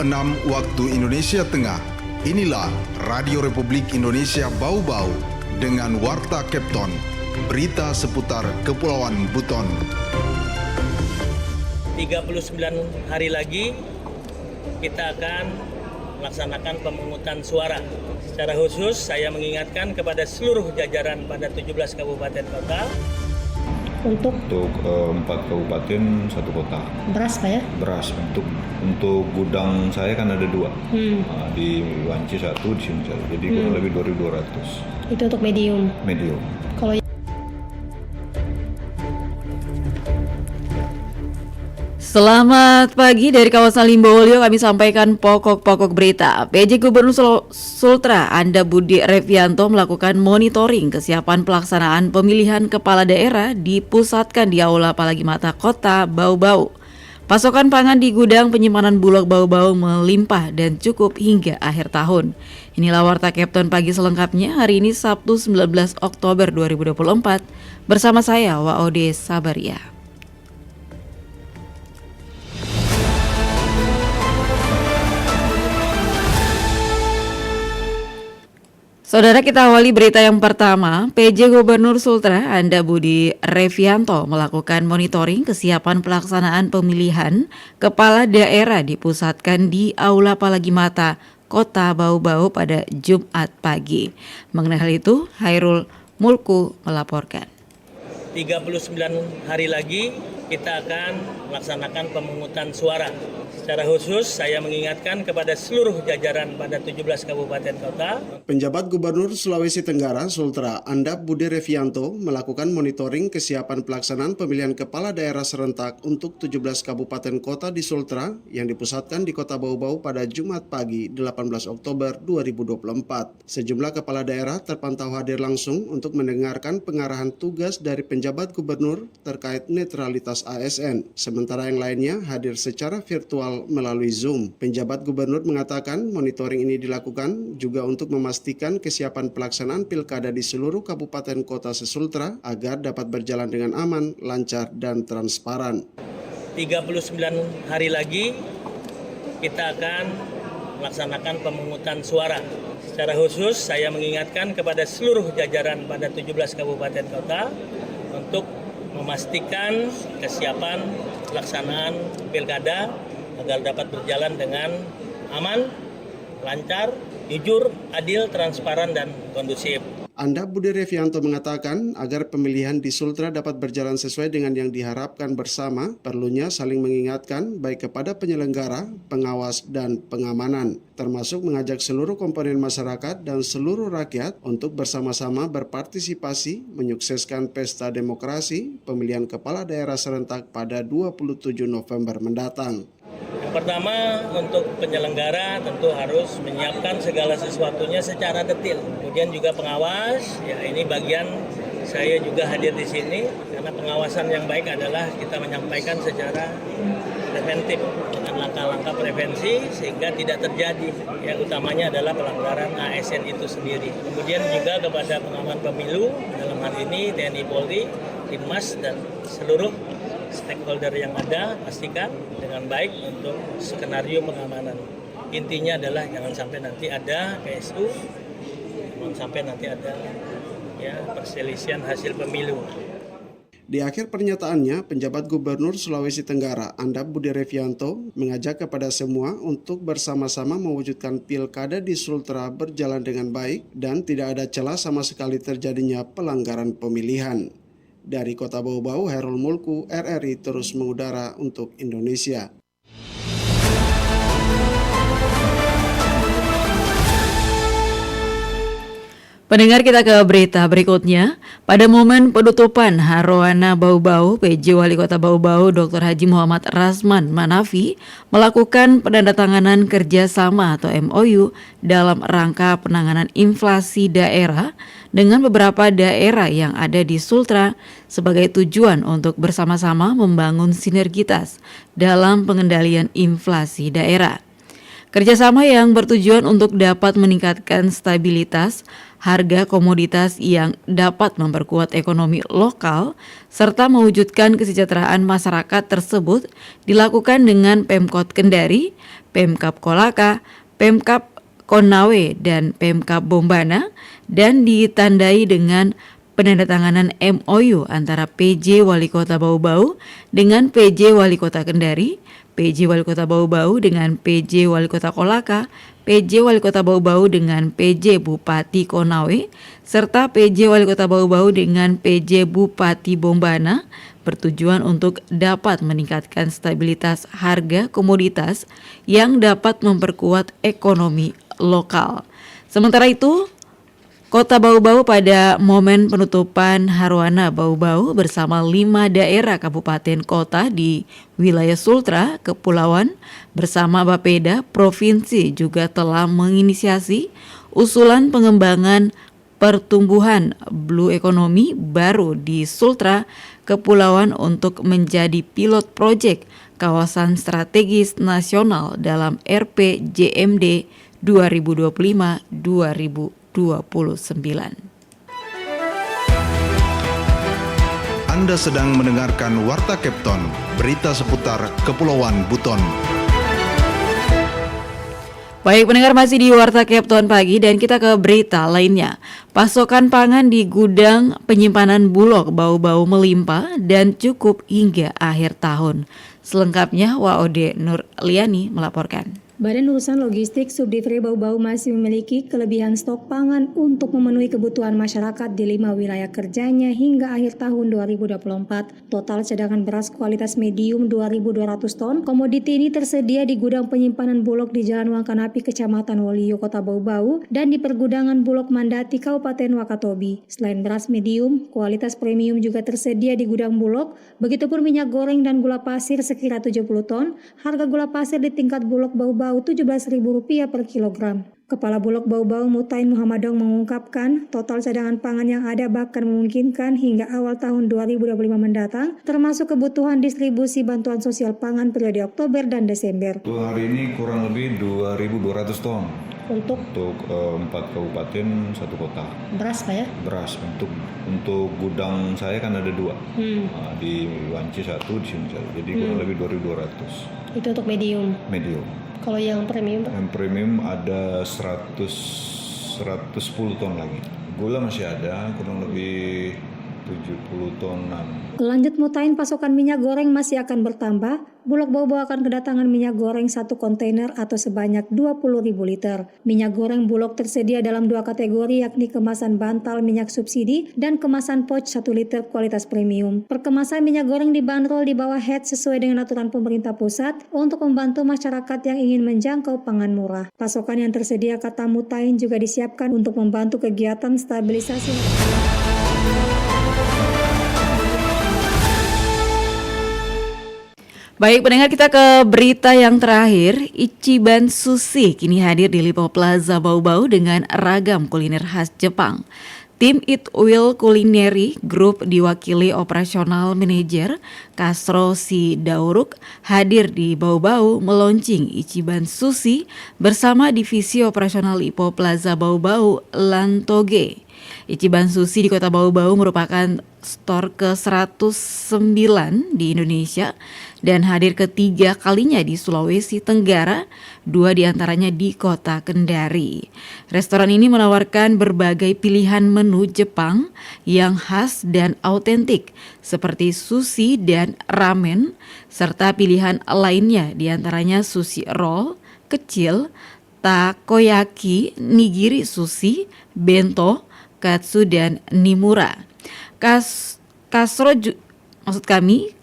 6 waktu Indonesia Tengah. Inilah Radio Republik Indonesia Bau-Bau dengan Warta Kepton, berita seputar Kepulauan Buton. 39 hari lagi kita akan melaksanakan pemungutan suara. Secara khusus saya mengingatkan kepada seluruh jajaran pada 17 kabupaten kota. Untuk 4 kabupaten 1 kota. beras Pak ya? Beras untuk gudang saya kan ada 2. Di Wanci 1, di sini 1. Jadi kurang lebih 2.200. Itu untuk medium. Kalau Selamat pagi dari kawasan Limbowolyo, kami sampaikan pokok-pokok berita. PJ Gubernur Sultra Anda Budi Revianto melakukan monitoring kesiapan pelaksanaan pemilihan kepala daerah dipusatkan di Aula Apalagi Mata Kota Bau-Bau. Pasokan pangan di gudang penyimpanan Bulog Bau-Bau melimpah dan cukup hingga akhir tahun. Inilah Warta Kepton pagi selengkapnya hari ini Sabtu 19 Oktober 2024 bersama saya Waode Sabaria. Saudara, kita awali berita yang pertama. PJ Gubernur Sultra Anda Budi Revianto melakukan monitoring kesiapan pelaksanaan pemilihan kepala daerah dipusatkan di Aula Apalagi Mata Kota Bau-Bau pada Jumat pagi. Mengenai hal itu, Hairul Mulku melaporkan. 39 hari lagi kita akan melaksanakan pemungutan suara. Secara khusus saya mengingatkan kepada seluruh jajaran pada 17 kabupaten kota. Penjabat Gubernur Sulawesi Tenggara Sultra Anda Budi Revianto melakukan monitoring kesiapan pelaksanaan pemilihan kepala daerah serentak untuk 17 kabupaten kota di Sultra yang dipusatkan di Kota Bau-Bau pada Jumat pagi 18 Oktober 2024. Sejumlah kepala daerah terpantau hadir langsung untuk mendengarkan pengarahan tugas dari penjabat gubernur terkait netralitas ASN. Sementara yang lainnya hadir secara virtual melalui Zoom. Penjabat gubernur mengatakan monitoring ini dilakukan juga untuk memastikan kesiapan pelaksanaan pilkada di seluruh kabupaten kota se-Sultra agar dapat berjalan dengan aman, lancar, dan transparan. 39 hari lagi kita akan melaksanakan pemungutan suara. Secara khusus saya mengingatkan kepada seluruh jajaran pada 17 kabupaten kota untuk memastikan kesiapan pelaksanaan pilkada agar dapat berjalan dengan aman, lancar, jujur, adil, transparan, dan kondusif. Anda Budi Revianto mengatakan agar pemilihan di Sultra dapat berjalan sesuai dengan yang diharapkan bersama, perlunya saling mengingatkan baik kepada penyelenggara, pengawas, dan pengamanan, termasuk mengajak seluruh komponen masyarakat dan seluruh rakyat untuk bersama-sama berpartisipasi menyukseskan pesta demokrasi pemilihan kepala daerah serentak pada 27 November mendatang. Yang pertama, untuk penyelenggara tentu harus menyiapkan segala sesuatunya secara detail. Kemudian juga pengawas, ya ini bagian saya juga hadir di sini karena pengawasan yang baik adalah kita menyampaikan secara preventif dengan langkah-langkah prevensi sehingga tidak terjadi. Yang utamanya adalah pelanggaran ASN itu sendiri. Kemudian juga kepada pengaman pemilu dalam hal ini TNI Polri, Timmas dan seluruh stakeholder yang ada pastikan dengan baik untuk skenario pengamanan. Intinya adalah jangan sampai nanti ada PSU, jangan sampai nanti ada perselisihan hasil pemilu. Di akhir pernyataannya, penjabat Gubernur Sulawesi Tenggara Anda Budi Revianto mengajak kepada semua untuk bersama-sama mewujudkan pilkada di Sultra berjalan dengan baik dan tidak ada celah sama sekali terjadinya pelanggaran pemilihan. Dari Kota Bau-Bau, Hairul Mulku, RRI terus mengudara untuk Indonesia. Pendengar, kita ke berita berikutnya. Pada momen penutupan Haroana Bau-Bau, PJ Wali Kota Bau-Bau Dr. Haji Muhammad Rasman Manafi melakukan penandatanganan kerjasama atau MOU dalam rangka penanganan inflasi daerah dengan beberapa daerah yang ada di Sultra sebagai tujuan untuk bersama-sama membangun sinergitas dalam pengendalian inflasi daerah. Kerjasama yang bertujuan untuk dapat meningkatkan stabilitas harga komoditas yang dapat memperkuat ekonomi lokal serta mewujudkan kesejahteraan masyarakat tersebut dilakukan dengan Pemkot Kendari, Pemkab Kolaka, Pemkab Konawe, dan Pemkab Bombana, dan ditandai dengan penandatanganan MOU antara PJ Wali Kota Bau-Bau dengan PJ Wali Kota Kendari, PJ Wali Kota Bau-Bau dengan PJ Wali Kota Kolaka, PJ Wali Kota Bau-Bau dengan PJ Bupati Konawe, serta PJ Wali Kota Bau-Bau dengan PJ Bupati Bombana, bertujuan untuk dapat meningkatkan stabilitas harga komoditas yang dapat memperkuat ekonomi lokal. Sementara itu, Kota Bau-Bau pada momen penutupan Harwana Bau-Bau bersama 5 daerah kabupaten kota di wilayah Sultra, Kepulauan bersama Bapeda Provinsi juga telah menginisiasi usulan pengembangan pertumbuhan Blue Economy baru di Sultra, Kepulauan untuk menjadi pilot project kawasan strategis nasional dalam RPJMD 2025-2029. Anda sedang mendengarkan Warta Kepton, berita seputar Kepulauan Buton. Baik pendengar, masih di Warta Kepton pagi dan kita ke berita lainnya. Pasokan pangan di gudang penyimpanan Bulog Bau-Bau melimpah dan cukup hingga akhir tahun. Selengkapnya Waode Nurliani melaporkan. Badan Urusan Logistik Subdivre Bau-Bau masih memiliki kelebihan stok pangan untuk memenuhi kebutuhan masyarakat di 5 wilayah kerjanya hingga akhir tahun 2024. Total cadangan beras kualitas medium 2.200 ton. Komoditi ini tersedia di gudang penyimpanan Bulog di Jalan Wangkanapi, Kecamatan Waliyo, Kota Bau-Bau, dan di pergudangan Bulog Mandati, Kabupaten Wakatobi. Selain beras medium, kualitas premium juga tersedia di gudang Bulog. Begitupun minyak goreng dan gula pasir sekira 70 ton. Harga gula pasir di tingkat Bulog Bau-Bau Rp17.000 per kilogram. Kepala Bulog Bau-Bau Mutain Muhammadong mengungkapkan total cadangan pangan yang ada bahkan memungkinkan hingga awal tahun 2025 mendatang, termasuk kebutuhan distribusi bantuan sosial pangan periode Oktober dan Desember. Hari ini kurang lebih 2.200 ton Untuk 4 kabupaten 1 kota. beras Pak ya? Beras untuk gudang saya kan ada 2. Di Wanci 1, di sini 1. Jadi kurang lebih 2.200. Itu untuk medium. Medium. Kalau yang premium Pak? Yang premium ada 110 ton lagi. Gula masih ada, kurang lebih 70 tonan. Lanjut Mutain, pasokan minyak goreng masih akan bertambah. Bulog Bau-Bau akan kedatangan minyak goreng 1 kontainer atau sebanyak 20.000 liter. Minyak goreng Bulog tersedia dalam 2 kategori, yakni kemasan bantal minyak subsidi dan kemasan pouch 1 liter kualitas premium. Perkemasan minyak goreng dibanderol di bawah head sesuai dengan aturan pemerintah pusat untuk membantu masyarakat yang ingin menjangkau pangan murah. Pasokan yang tersedia, kata Mutain, juga disiapkan untuk membantu kegiatan stabilisasi. Baik pendengar, kita ke berita yang terakhir. Ichiban Sushi kini hadir di Lipo Plaza Bau-Bau dengan ragam kuliner khas Jepang. Tim It Will Culinary Group diwakili operasional manajer Kasro Sidauruk hadir di Bau-Bau meluncing Ichiban Sushi bersama divisi operasional Lipo Plaza Bau-Bau Lantoge. Ichiban Sushi di Kota Bau-Bau merupakan store ke-109 di Indonesia dan hadir ketiga kalinya di Sulawesi Tenggara, 2 diantaranya di Kota Kendari. Restoran ini menawarkan berbagai pilihan menu Jepang yang khas dan autentik seperti sushi dan ramen, serta pilihan lainnya diantaranya sushi roll kecil, takoyaki, nigiri sushi, bento, katsu, dan nimura.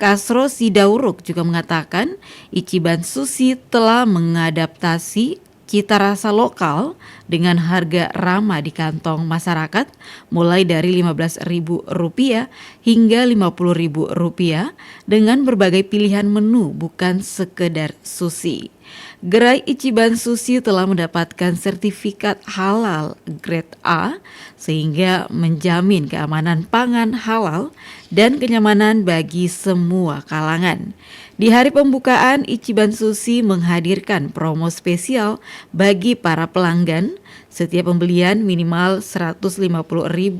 Kasro Sidauruk juga mengatakan Ichiban Sushi telah mengadaptasi cita rasa lokal dengan harga ramah di kantong masyarakat mulai dari Rp15.000 hingga Rp50.000 dengan berbagai pilihan menu bukan sekedar sushi. gerai Ichiban Sushi telah mendapatkan sertifikat halal grade A sehingga menjamin keamanan pangan halal dan kenyamanan bagi semua kalangan. Di hari pembukaan, Ichiban Sushi menghadirkan promo spesial bagi para pelanggan. Setiap pembelian minimal Rp150.000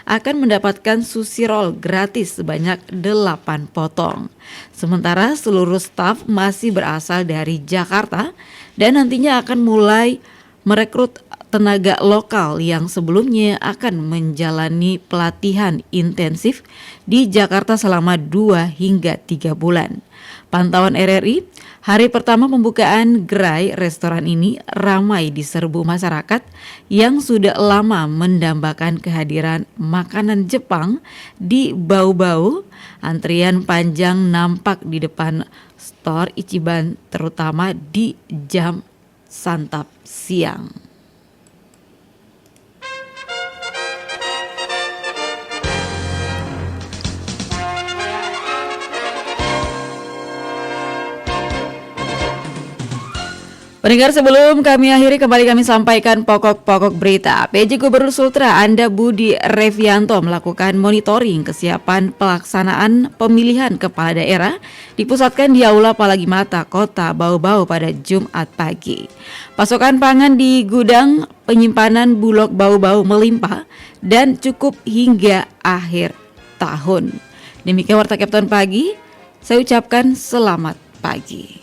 akan mendapatkan sushi roll gratis sebanyak 8 potong. Sementara seluruh staf masih berasal dari Jakarta dan nantinya akan mulai merekrut tenaga lokal yang sebelumnya akan menjalani pelatihan intensif di Jakarta selama 2 hingga 3 bulan. Pantauan RRI, hari pertama pembukaan gerai restoran ini ramai diserbu masyarakat yang sudah lama mendambakan kehadiran makanan Jepang di Bau-Bau. Antrian panjang nampak di depan store Ichiban terutama di jam santap siang. Pendengar, sebelum kami akhiri, kembali kami sampaikan pokok-pokok berita. PJ Gubernur Sultra Anda Budi Revianto melakukan monitoring kesiapan pelaksanaan pemilihan kepala daerah dipusatkan di Aula Palagimata, Kota Bau-Bau pada Jumat pagi. Pasokan pangan di gudang penyimpanan Bulog Bau-Bau melimpah dan cukup hingga akhir tahun. Demikian Warta Kapten Pagi, saya ucapkan selamat pagi.